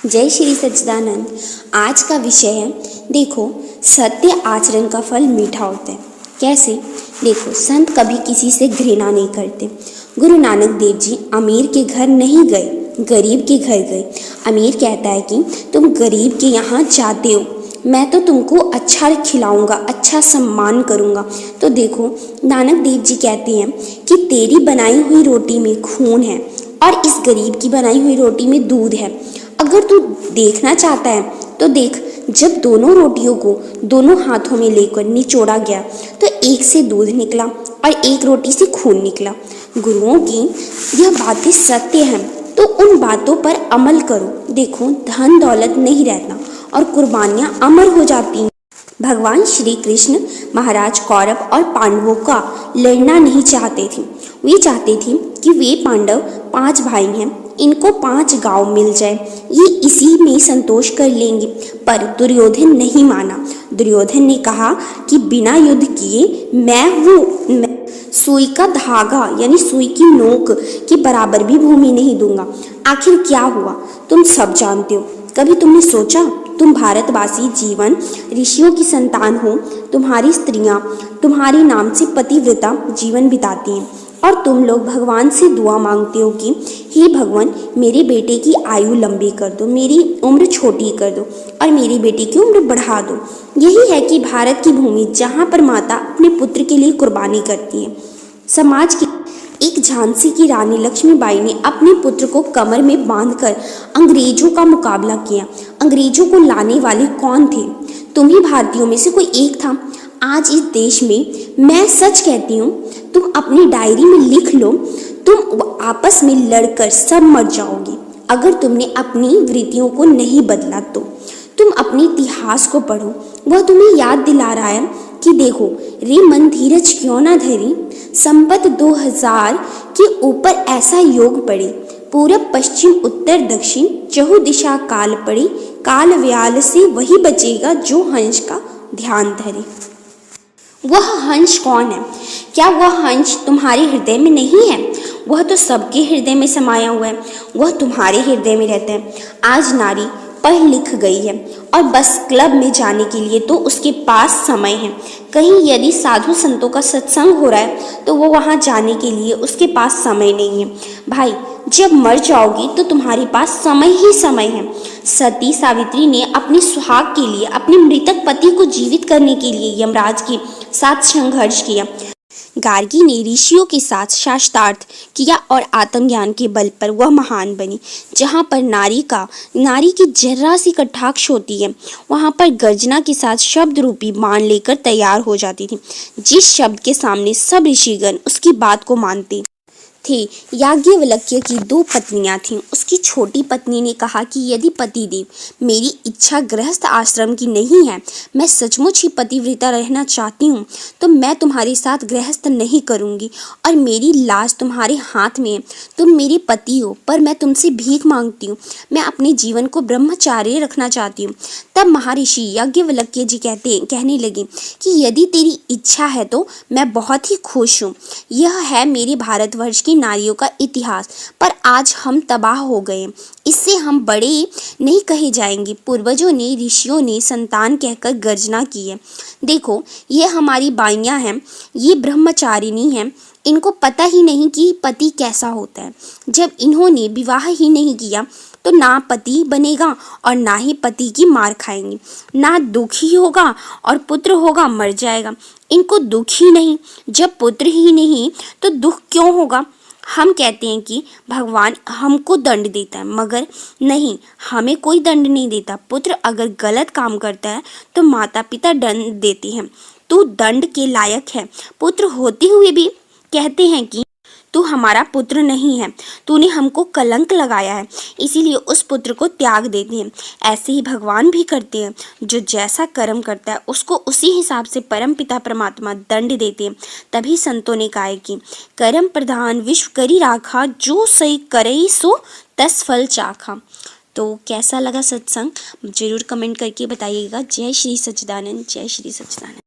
जय श्री सच्चिदानंद। आज का विषय है, देखो, सत्य आचरण का फल मीठा होता है। कैसे? देखो, संत कभी किसी से घृणा नहीं करते। गुरु नानक देव जी अमीर के घर नहीं गए, गरीब के घर गए। अमीर कहता है कि तुम गरीब के यहाँ जाते हो, मैं तो तुमको अच्छा खिलाऊंगा, अच्छा सम्मान करूंगा। तो देखो, नानक देव जी कहते हैं कि तेरी बनाई हुई रोटी में खून है और इस गरीब की बनाई हुई रोटी में दूध है। अगर तू देखना चाहता है तो देख, जब दोनों रोटियों को दोनों हाथों में लेकर निचोड़ा गया तो एक से दूध निकला और एक रोटी से खून निकला। गुरुओं की यह बातें सत्य हैं, तो उन बातों पर अमल करो। देखो, धन दौलत नहीं रहता और कुर्बानियां अमर हो जाती हैं। भगवान श्री कृष्ण महाराज कौरव और पांडवों का लड़ना नहीं चाहते थे। वे चाहते थे कि वे पांडव 5 भाई हैं, इनको 5 गांव मिल जाए, ये इसी में संतोष कर लेंगे। पर दुर्योधन नहीं माना। दुर्योधन ने कहा कि बिना युद्ध किए मैं सुई का धागा यानी सुई की नोक के बराबर भी भूमि नहीं दूंगा। आखिर क्या हुआ तुम सब जानते हो। कभी तुमने सोचा, तुम भारतवासी जीवन ऋषियों की संतान हो, तुम्हारी स्त्रियां तुम्हारे नाम से पतिव्रता जीवन बिताती हैं और तुम लोग भगवान से दुआ मांगते हो कि हे भगवान, मेरे बेटे की आयु लंबी कर दो, मेरी उम्र छोटी कर दो और मेरे बेटे की उम्र बढ़ा दो। यही है कि भारत की भूमि जहाँ पर माता अपने पुत्र के लिए कुर्बानी करती है। समाज की एक झांसी की रानी लक्ष्मीबाई ने अपने पुत्र को कमर में बांधकर अंग्रेजों का मुकाबला किया। अंग्रेजों को लाने वाले कौन थे? तुम ही भारतीयों में से कोई एक था। आज इस देश में मैं सच कहती हूँ, तुम अपनी डायरी में लिख लो, तुम आपस में लड़कर सब मर जाओगे अगर तुमने अपनी वृत्तियों को नहीं बदला। तो तुम अपने इतिहास को पढ़ो, वह तुम्हें याद दिला रहा है कि देखो रे मन, धीरज क्यों ना धरी, संबत 2000 के ऊपर ऐसा योग पड़े, पूरब पश्चिम उत्तर दक्षिण चहु दिशा काल पड़े, काल व्याल से वही बचेगा जो हंस का ध्यान धरे। वह हंस कौन है? क्या वह हंस तुम्हारे हृदय में नहीं है? वह तो सबके हृदय में समाया हुआ है, वह तुम्हारे हृदय में रहता है। आज नारी पढ़ लिख गई है और बस क्लब में जाने के लिए तो उसके पास समय है। कहीं यदि साधु संतों का सत्संग हो रहा है तो वो वहाँ जाने के लिए उसके पास समय नहीं है। भाई, जब मर जाओगी तो तुम्हारे पास समय ही समय है। सती सावित्री ने अपने सुहाग के लिए, अपने मृतक पति को जीवित करने के लिए यमराज के साथ संघर्ष किया। गार्गी ने ऋषियों के साथ शास्त्रार्थ किया और आत्मज्ञान के बल पर वह महान बनी। जहाँ पर नारी की जर्रा सी कटाक्ष होती है, वहाँ पर गर्जना के साथ शब्द रूपी बाण लेकर तैयार हो जाती थी। जिस शब्द के सामने सब ऋषिगण उसकी बात को मानते थे। याज्ञवल्क्य की 2 पत्नियां थीं। उसकी छोटी पत्नी ने कहा कि यदि पतिदेव मेरी इच्छा गृहस्थ आश्रम की नहीं है, मैं सचमुच ही पतिव्रता रहना चाहती हूँ, तो मैं तुम्हारे साथ गृहस्थ नहीं करूँगी और मेरी लाज तुम्हारे हाथ में है। तुम मेरे पति हो, पर मैं तुमसे भीख मांगती हूँ। मैं अपने जीवन को ब्रह्मचार्य रखना चाहती हूँ। तब महर्षि याज्ञवल्क्य जी कहने लगे कि यदि तेरी इच्छा है तो मैं बहुत ही खुश हूँ। यह है मेरे भारतवर्ष की नारियों का इतिहास, पर आज हम तबाह हो गए। इससे हम बड़े नहीं कहे जाएंगे। पूर्वजों ने, ऋषियों ने संतान कहकर गर्जना की है। देखो, ये हमारी बाइयाँ हैं, ये ब्रह्मचारिणी हैं। इनको पता ही नहीं कि पति कैसा होता है। जब इन्होंने विवाह ही नहीं किया तो ना पति बनेगा और ना ही पति की मार खाएंगे, ना दुख ही होगा और पुत्र होगा मर जाएगा। इनको दुख ही नहीं, जब पुत्र ही नहीं तो दुख क्यों होगा? हम कहते हैं कि भगवान हमको दंड देता है, मगर नहीं, हमें कोई दंड नहीं देता। पुत्र अगर गलत काम करता है तो माता पिता दंड देते हैं। तू दंड के लायक है। पुत्र होते हुए भी कहते हैं कि तू हमारा पुत्र नहीं है, तूने हमको कलंक लगाया है, इसीलिए उस पुत्र को त्याग देते हैं। ऐसे ही भगवान भी करते हैं। जो जैसा कर्म करता है उसको उसी हिसाब से परम पिता परमात्मा दंड देते हैं। तभी संतों ने कहा कि कर्म प्रधान विश्व करी राखा, जो सही करई सो तस फल चाखा। तो कैसा लगा सत्संग, जरूर कमेंट करके बताइएगा। जय श्री सच्चिदानंद, जय श्री सच्चिदानंद।